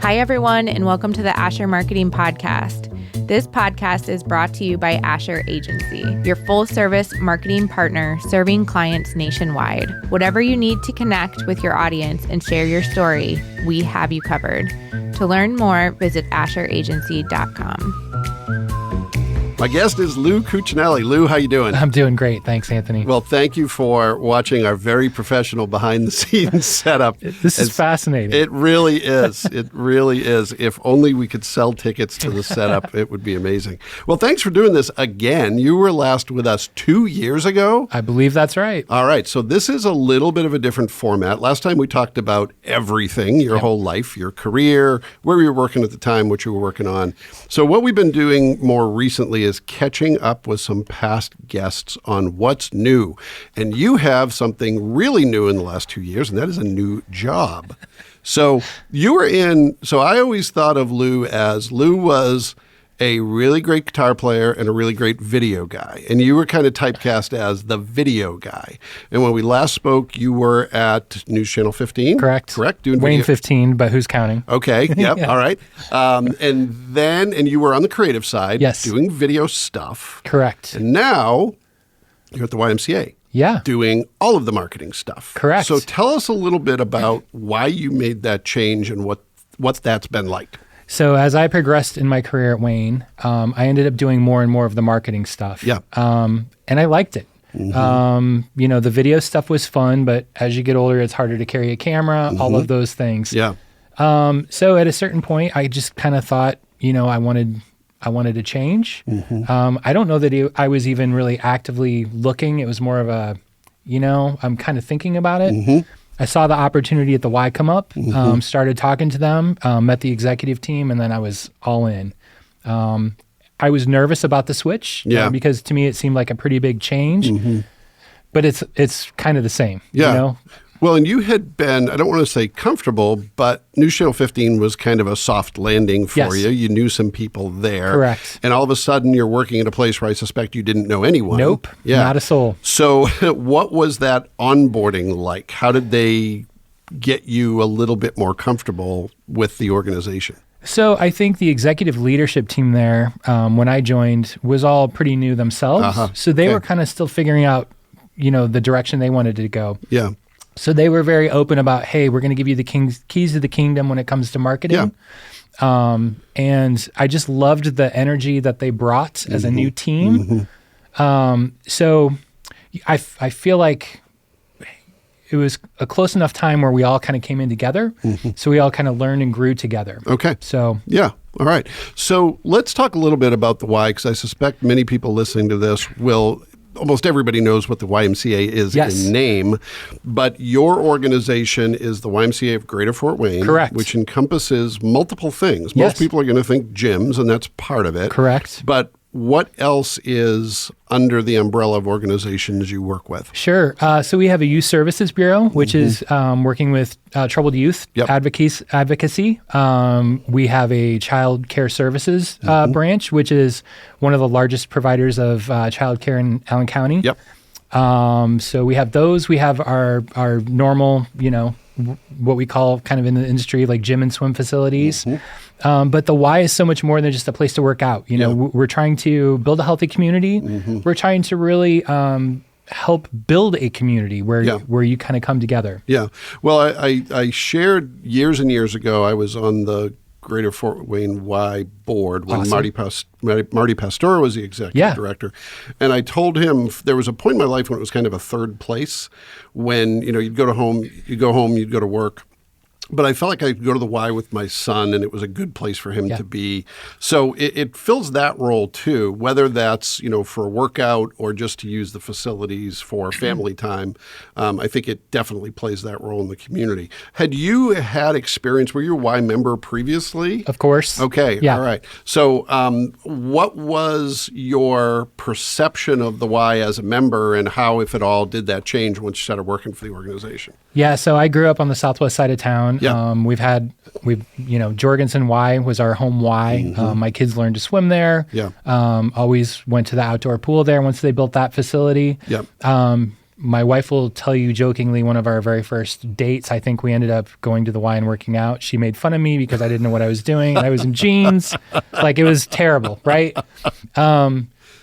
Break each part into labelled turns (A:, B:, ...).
A: Hi, everyone, and welcome to the Asher Marketing Podcast. This podcast is brought to you by Asher Agency, your full-service marketing partner serving clients nationwide. Whatever you need to connect with your audience and share your story, we have you covered. To learn more, visit asheragency.com.
B: My guest is Lou Cucinelli. Lou, how you doing?
C: I'm doing great. Thanks, Anthony.
B: Well, thank you for watching our very professional behind-the-scenes setup.
C: This is fascinating.
B: It really is. It really is. If only we could sell tickets to the setup, it would be amazing. Well, thanks for doing this again. You were last with us 2 years ago.
C: I believe that's right.
B: All right. So this is a little bit of a different format. Last time we talked about everything, your whole life, your career, where you were working at the time, what you were working on. So what we've been doing more recently is catching up with some past guests on what's new. And you have something really new in the last 2 years, and that is a new job. So I always thought of Lou as Lou was a really great guitar player and a really great video guy. And you were kind of typecast as the video guy. And when we last spoke, you were at News Channel 15.
C: Correct.
B: Doing
C: Wayne
B: video.
C: 15, but who's counting?
B: Okay. Yep.
C: Yeah.
B: All right. And you were on the creative side.
C: Yes.
B: Doing video stuff.
C: Correct.
B: And now you're at the YMCA.
C: Yeah.
B: Doing all of the marketing stuff.
C: Correct.
B: So tell us a little bit about why you made that change and what that's been like.
C: So as I progressed in my career at Wayne, I ended up doing more and more of the marketing stuff.
B: Yeah.
C: And I liked it.
B: Mm-hmm.
C: The video stuff was fun, but as you get older, it's harder to carry a camera, all of those things.
B: Yeah.
C: So at a certain point, I just kind of thought, I wanted to change. I don't know that I was even really actively looking. It was more of a, I'm kind of thinking about it. I saw the opportunity at the Y come up, started talking to them, met the executive team, and then I was all in. I was nervous about the switch because to me it seemed like a pretty big change, but it's kind of the same.
B: Yeah. Well, and you had been, I don't want to say comfortable, but News Channel 15 was kind of a soft landing for you. You knew some people there.
C: Correct.
B: And all of a sudden you're working at a place where I suspect you didn't know anyone.
C: Nope.
B: Yeah.
C: Not a soul.
B: So what was that onboarding like? How did they get you a little bit more comfortable with the organization?
C: So I think the executive leadership team there, when I joined, was all pretty new themselves. So they were kind of still figuring out, the direction they wanted to go.
B: Yeah.
C: So they were very open about, hey, we're going to give you the keys to the kingdom when it comes to marketing. Yeah. And I just loved the energy that they brought as a new team. So I feel like it was a close enough time where we all kind of came in together. So we all kind of learned and grew together.
B: Okay.
C: So
B: yeah. All right. So let's talk a little bit about the Y, because I suspect many people listening to this almost everybody knows what the YMCA is in name, but your organization is the YMCA of Greater Fort Wayne.
C: Correct.
B: Which encompasses multiple things. Most people are going to think gyms, and that's part of it.
C: Correct.
B: But what else is under the umbrella of organizations you work with?
C: Sure. So we have a Youth Services Bureau, which is working with troubled youth advocacy. We have a Child Care Services branch, which is one of the largest providers of child care in Allen County.
B: Yep.
C: So we have those. We have our normal, what we call kind of in the industry like gym and swim facilities. But the Y is so much more than just a place to work out. We're trying to build a healthy community. We're trying to really help build a community where you kind of come together. Yeah.
B: Well, I shared years and years ago, I was on the Greater Fort Wayne Y board when Marty Pastor was the executive director. And I told him there was a point in my life when it was kind of a third place when, you'd go home, you'd go to work. But I felt like I could go to the Y with my son, and it was a good place for him to be. So it fills that role too, whether that's for a workout or just to use the facilities for family time. I think it definitely plays that role in the community. Had you had experience? Were you a Y member previously?
C: Of course.
B: Okay.
C: Yeah.
B: All right. So what was your perception of the Y as a member, and how, if at all, did that change once you started working for the organization?
C: Yeah. So I grew up on the southwest side of town.
B: Yeah.
C: Jorgensen Y was our home Y. My kids learned to swim there.
B: Yeah.
C: Always went to the outdoor pool there once they built that facility.
B: Yeah.
C: my wife will tell you jokingly, one of our very first dates, I think we ended up going to the Y and working out. She made fun of me because I didn't know what I was doing. I was in jeans. Like, it was terrible, right?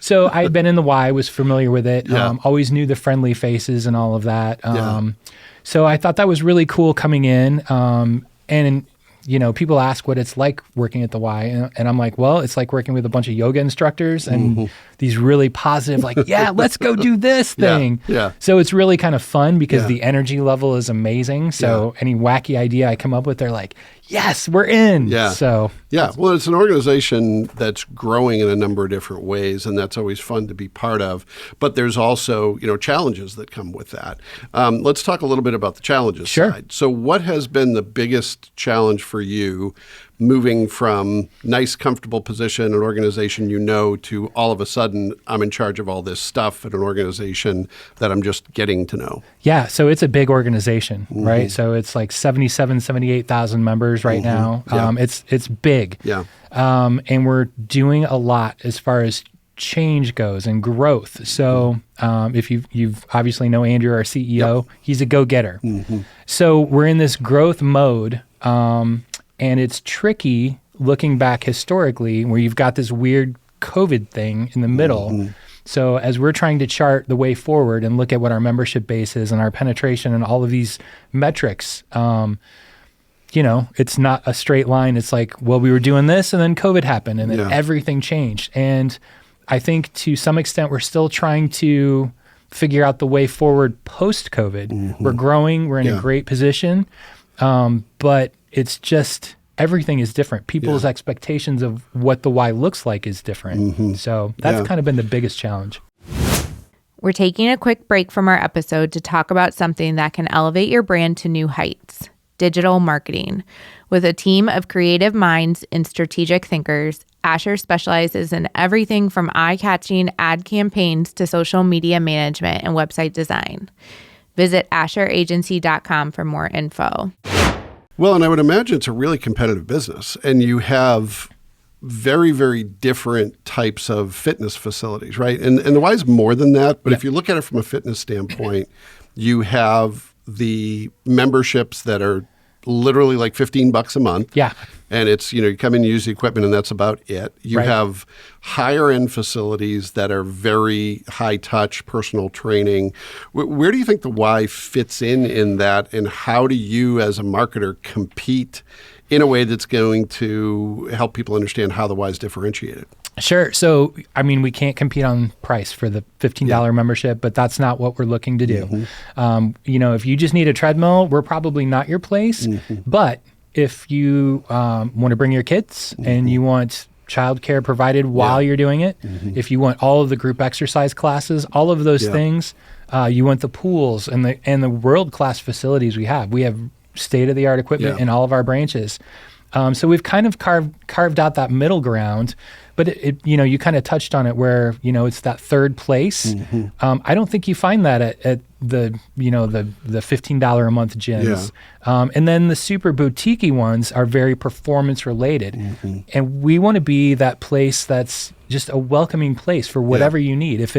C: So I had been in the Y, was familiar with it, always knew the friendly faces and all of that. So I thought that was really cool coming in. And people ask what it's like working at the Y. And I'm like, well, it's like working with a bunch of yoga instructors and these really positive, like, yeah, let's go do this thing.
B: Yeah.
C: So it's really kind of fun because the energy level is amazing. So any wacky idea I come up with, they're like, yes, we're in.
B: Yeah.
C: So
B: well, it's an organization that's growing in a number of different ways, and that's always fun to be part of. But there's also, challenges that come with that. Let's talk a little bit about the challenges side. So what has been the biggest challenge for you moving from nice, comfortable position, an organization to all of a sudden I'm in charge of all this stuff at an organization that I'm just getting to know?
C: Yeah, so it's a big organization, right? So it's like 78,000 members right now. It's big.
B: Yeah.
C: And we're doing a lot as far as change goes and growth. So if you've obviously know Andrew, our CEO, he's a go-getter. So we're in this growth mode, and it's tricky looking back historically where you've got this weird COVID thing in the middle. So as we're trying to chart the way forward and look at what our membership base is and our penetration and all of these metrics, it's not a straight line. It's like, well, we were doing this and then COVID happened and then everything changed. And I think to some extent we're still trying to figure out the way forward post-COVID. We're growing. We're in a great position. But it's just everything is different. People's expectations of what the Y looks like is different. So that's kind of been the biggest challenge.
A: We're taking a quick break from our episode to talk about something that can elevate your brand to new heights: digital marketing. With a team of creative minds and strategic thinkers, Asher specializes in everything from eye-catching ad campaigns to social media management and website design. Visit AsherAgency.com for more info.
B: Well, and I would imagine it's a really competitive business, and you have very, very different types of fitness facilities, right? And the Y is more than that, but if you look at it from a fitness standpoint, you have the memberships that are literally like $15 a month.
C: Yeah.
B: And it's, you come in and use the equipment and that's about it. You have higher end facilities that are very high touch, personal training. Where do you think the Y fits in that? And how do you as a marketer compete in a way that's going to help people understand how the Y is differentiated?
C: Sure. So, I mean, we can't compete on price for the $15 membership, but that's not what we're looking to do. If you just need a treadmill, we're probably not your place. But if you want to bring your kids and you want childcare provided while you're doing it, if you want all of the group exercise classes, all of those things, you want the pools and the world-class facilities we have. We have state-of-the-art equipment in all of our branches. So we've kind of carved out that middle ground, but you kind of touched on it where, it's that third place. I don't think you find that at the $15 a month gyms. And then the super boutique-y ones are very performance related. And we want to be that place that's just a welcoming place for whatever you need. If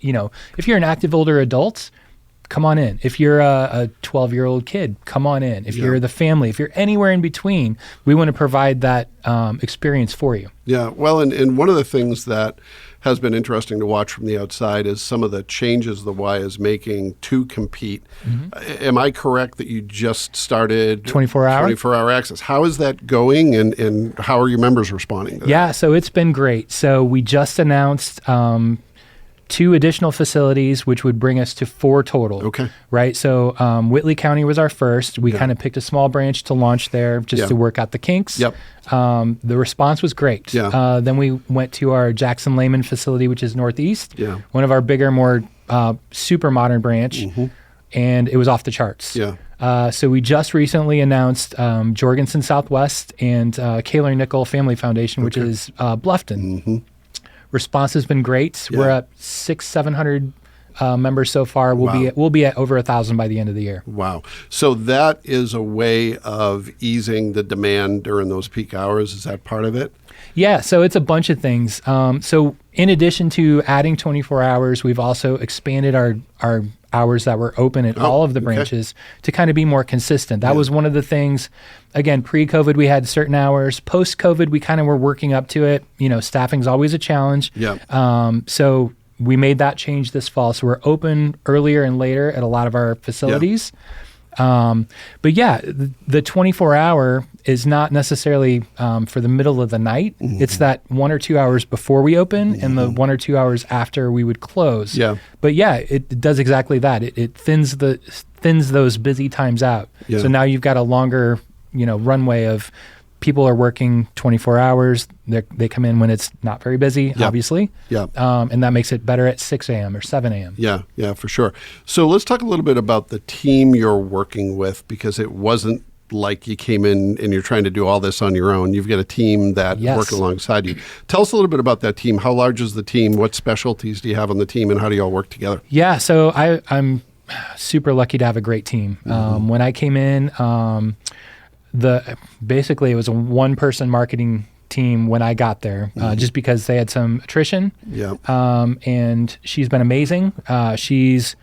C: you're an active older adult, come on in. If you're a 12-year-old kid, come on in. If you're the family, if you're anywhere in between, we want to provide that experience for you.
B: Yeah, well, and one of the things that has been interesting to watch from the outside is some of the changes the Y is making to compete. Am I correct that you just started 24-hour access? How is that going, and how are your members responding to that?
C: Yeah, so it's been great. So we just announced 2 additional facilities, which would bring us to 4 total.
B: Okay.
C: Right. So Whitley County was our first. We kind of picked a small branch to launch there just to work out the kinks. The response was great. Then we went to our Jackson Lehman facility, which is Northeast. One of our bigger, more super modern branch. And it was off the charts. So we just recently announced Jorgensen Southwest and Kaler Nickel Family Foundation, which is Bluffton. Response has been great. We're at 600-700 members so far. We'll be at over 1,000 by the end of the year.
B: Wow. So that is a way of easing the demand during those peak hours. Is that part of it?
C: Yeah, so it's a bunch of things. So in addition to adding 24 hours, we've also expanded our hours that were open at all of the branches to kind of be more consistent. That was one of the things. Again, pre-COVID, we had certain hours. Post-COVID, we kind of were working up to it. Staffing's always a challenge.
B: Yeah.
C: So we made that change this fall. So we're open earlier and later at a lot of our facilities. But yeah, the 24-hour is not necessarily for the middle of the night. Mm-hmm. It's that 1 or 2 hours before we open and the 1 or 2 hours after we would close.
B: Yeah.
C: But yeah, it does exactly that. It thins those busy times out.
B: Yeah.
C: So now you've got a longer, runway of people are working 24 hours. They come in when it's not very busy, obviously.
B: Yeah.
C: And that makes it better at 6 a.m. or 7 a.m.
B: Yeah, for sure. So let's talk a little bit about the team you're working with, because it wasn't like you came in and you're trying to do all this on your own. You've got a team that work alongside you. Tell us a little bit about that team. How large is the team? What specialties do you have on the team, and how do you all work together?
C: Yeah, so I'm super lucky to have a great team. When I came in, basically it was a one-person marketing team when I got there, just because they had some attrition.
B: Yeah.
C: And she's been amazing. She's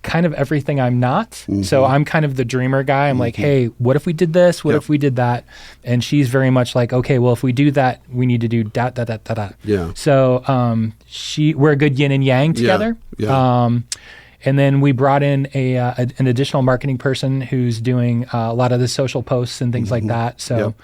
C: kind of everything I'm not. Mm-hmm. So I'm kind of the dreamer guy. I'm like, hey, what if we did this? What if we did that? And she's very much like, okay, well, if we do that, we need to do that.
B: Yeah.
C: So we're a good yin and yang together.
B: Yeah.
C: And then we brought in an additional marketing person who's doing a lot of the social posts and things like that. So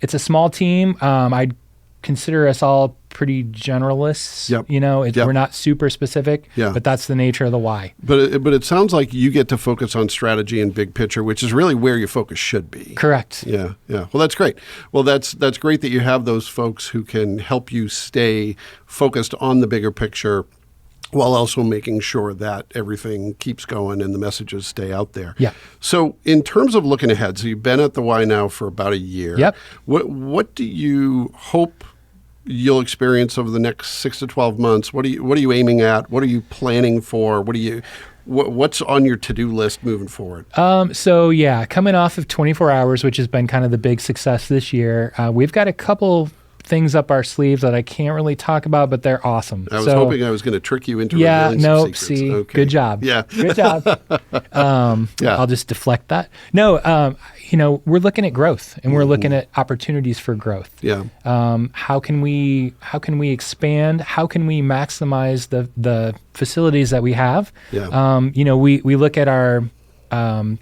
C: it's a small team. I'd consider us all pretty generalists. We're not super specific, but that's the nature of the why.
B: But it sounds like you get to focus on strategy and big picture, which is really where your focus should be.
C: Correct.
B: Yeah. Well, that's great. Well, that's great that you have those folks who can help you stay focused on the bigger picture, while also making sure that everything keeps going and the messages stay out there.
C: Yeah.
B: So in terms of looking ahead, so you've been at the Y now for about a year.
C: Yep.
B: What do you hope you'll experience over the next 6 to 12 months? What are you aiming at? What are you planning for? What's on your to-do list moving forward?
C: So yeah, coming off of 24 hours, which has been kind of the big success this year, we've got a couple things up our sleeves that I can't really talk about, but they're awesome.
B: I was hoping I was going to trick you into revealing some secrets.
C: See,
B: okay.
C: Good job.
B: Yeah.
C: Good job. I'll just deflect that. No, we're looking at growth, and we're looking at opportunities for growth.
B: Yeah.
C: How can we expand? How can we maximize the facilities that we have?
B: Yeah.
C: We look at our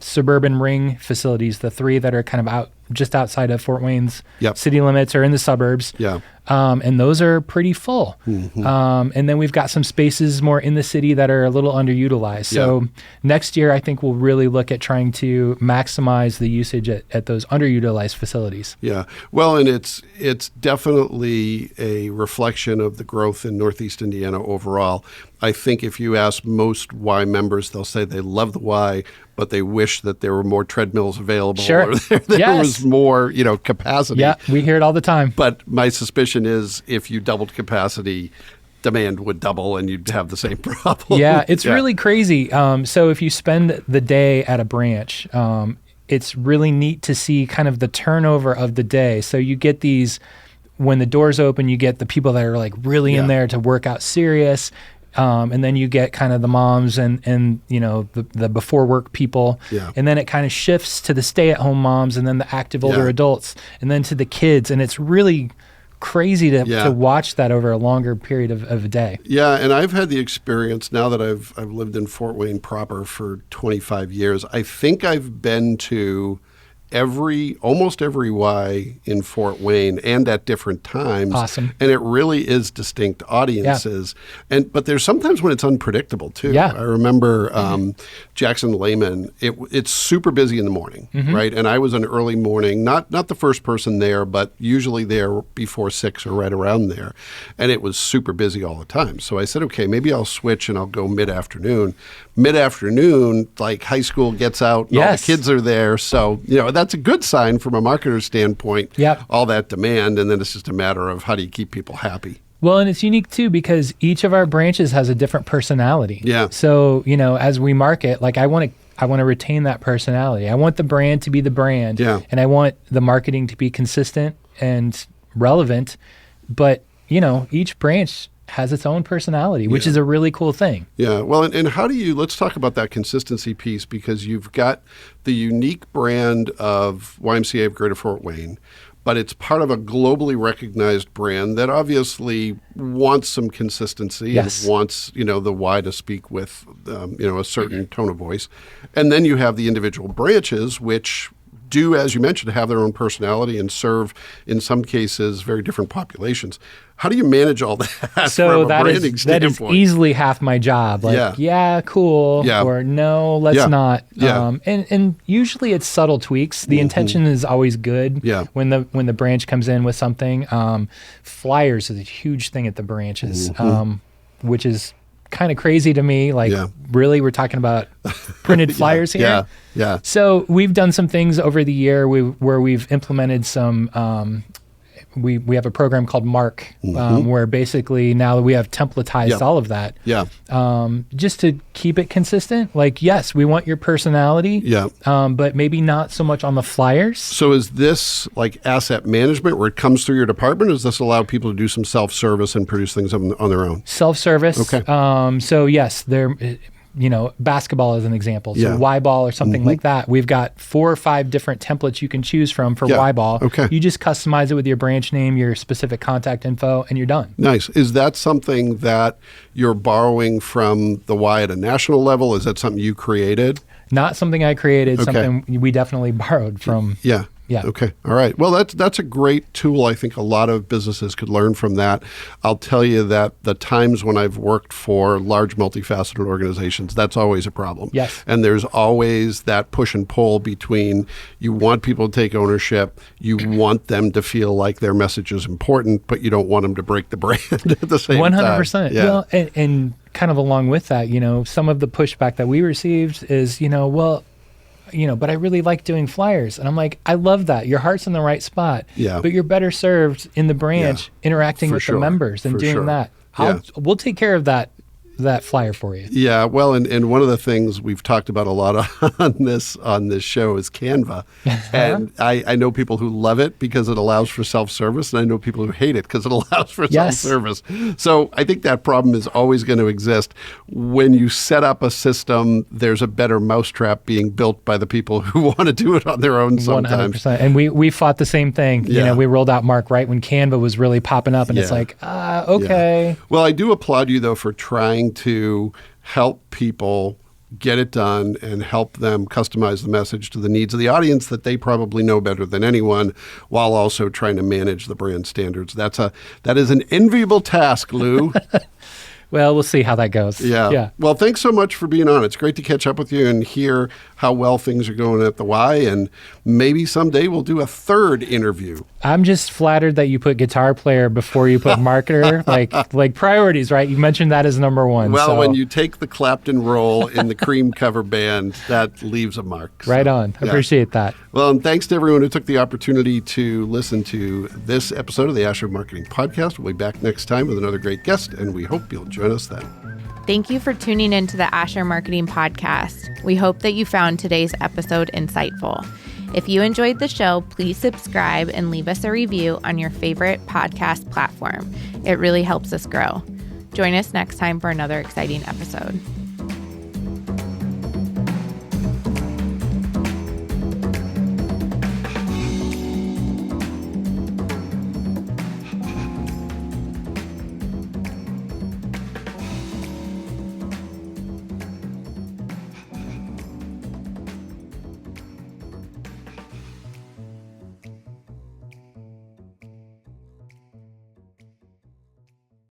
C: suburban ring facilities, the 3 that are kind of just outside of Fort Wayne's city limits or in the suburbs.
B: Yeah.
C: And those are pretty full. Mm-hmm. And then we've got some spaces more in the city that are a little underutilized. So next year, I think we'll really look at trying to maximize the usage at those underutilized facilities.
B: Yeah. Well, and it's definitely a reflection of the growth in Northeast Indiana overall. I think if you ask most Y members, they'll say they love the Y, but they wish that there were more treadmills available.
C: Sure.
B: Or there was more, capacity.
C: Yeah, we hear it all the time.
B: But my suspicion is if you doubled capacity, demand would double and you'd have the same problem.
C: Yeah, it's really crazy. So if you spend the day at a branch, it's really neat to see kind of the turnover of the day. So you get these, when the doors open, you get the people that are like really in there to work out serious. And then you get kind of the moms and the before work people.
B: Yeah.
C: And then it kind of shifts to the stay at home moms and then the active older adults and then to the kids. And it's really crazy to watch that over a longer period of a day.
B: Yeah, and I've had the experience now that I've lived in Fort Wayne proper for 25 years. I think I've been to almost every Y in Fort Wayne and at different times.
C: Awesome.
B: And it really is distinct audiences. Yeah. But there's sometimes when it's unpredictable too.
C: Yeah.
B: I remember Jackson Lehman, it's super busy in the morning, right? And I was an early morning, not the first person there, but usually there before 6 or right around there. And it was super busy all the time. So I said, okay, maybe I'll switch and I'll go mid-afternoon. Mid-afternoon, like high school gets out and all the kids are there. So, that's a good sign from a marketer's standpoint, all that demand, and then it's just a matter of how do you keep people happy.
C: Well, and it's unique too because each of our branches has a different personality.
B: Yeah.
C: So, as we market, like I want to retain that personality. I want the brand to be the brand.
B: Yeah.
C: And I want the marketing to be consistent and relevant. But, each branch has its own personality, which is a really cool thing.
B: Yeah. Well, and how do let's talk about that consistency piece, because you've got the unique brand of YMCA of Greater Fort Wayne, but it's part of a globally recognized brand that obviously wants some consistency and wants, the Y to speak with, a certain tone of voice. And then you have the individual branches, which do, as you mentioned, have their own personality and serve, in some cases, very different populations. How do you manage all that
C: so
B: from a branding standpoint?
C: That is easily half my job. Like, cool, or no, let's not.
B: Yeah.
C: And usually it's subtle tweaks. The intention is always good when the branch comes in with something. Flyers is a huge thing at the branches, which is kind of crazy to me. Like, really, we're talking about printed flyers here?
B: Yeah.
C: So we've done some things over the year where we've implemented some. We have a program called Mark, where basically now we have templatized all of that.
B: Yeah.
C: Just to keep it consistent. Like, yes, we want your personality.
B: Yeah.
C: But maybe not so much on the flyers.
B: So is this like asset management where it comes through your department, or does this allow people to do some self-service and produce things on their own?
C: Self-service.
B: Okay.
C: So yes, basketball as an example. So Y-ball or something like that. We've got 4 or 5 different templates you can choose from for Y-ball.
B: Okay.
C: You just customize it with your branch name, your specific contact info, and you're done.
B: Nice. Is that something that you're borrowing from the Y at a national level? Is that something you created?
C: Not something I created, something we definitely borrowed from.
B: Yeah.
C: Yeah.
B: Okay. All right. Well, that's a great tool. I think a lot of businesses could learn from that. I'll tell you that the times when I've worked for large multifaceted organizations, that's always a problem.
C: Yes.
B: And there's always that push and pull between you want people to take ownership, you want them to feel like their message is important, but you don't want them to break the brand at the same
C: 100%.
B: time. Yeah.
C: Well, and kind of along with that, some of the pushback that we received is, but I really like doing flyers. And I'm like, I love that. Your heart's in the right spot.
B: Yeah.
C: But you're better served in the branch interacting with the members and doing that. We'll take care of that flyer for you.
B: Yeah, well, and one of the things we've talked about a lot on this show is Canva. And I know people who love it because it allows for self-service, and I know people who hate it because it allows for self-service. So I think that problem is always going to exist. When you set up a system, there's a better mousetrap being built by the people who want to do it on their own sometimes.
C: 100%. And we fought the same thing.
B: Yeah.
C: We rolled out Mark right when Canva was really popping up, and it's like, okay.
B: Yeah. Well, I do applaud you, though, for trying to help people get it done and help them customize the message to the needs of the audience that they probably know better than anyone, while also trying to manage the brand standards. That is an enviable task, Lou.
C: Well, we'll see how that goes.
B: Yeah. Well, thanks so much for being on. It's great to catch up with you and hear how well things are going at the Y. And maybe someday we'll do a third interview.
C: I'm just flattered that you put guitar player before you put marketer. like priorities, right? You mentioned that as number one.
B: Well, when you take the Clapton role in the Cream cover band, that leaves a mark. So,
C: right on. Appreciate that.
B: Well, and thanks to everyone who took the opportunity to listen to this episode of the Asher Marketing Podcast. We'll be back next time with another great guest, and we hope you'll join us then.
A: Thank you for tuning in to the Asher Marketing Podcast. We hope that you found today's episode insightful. If you enjoyed the show, please subscribe and leave us a review on your favorite podcast platform. It really helps us grow. Join us next time for another exciting episode.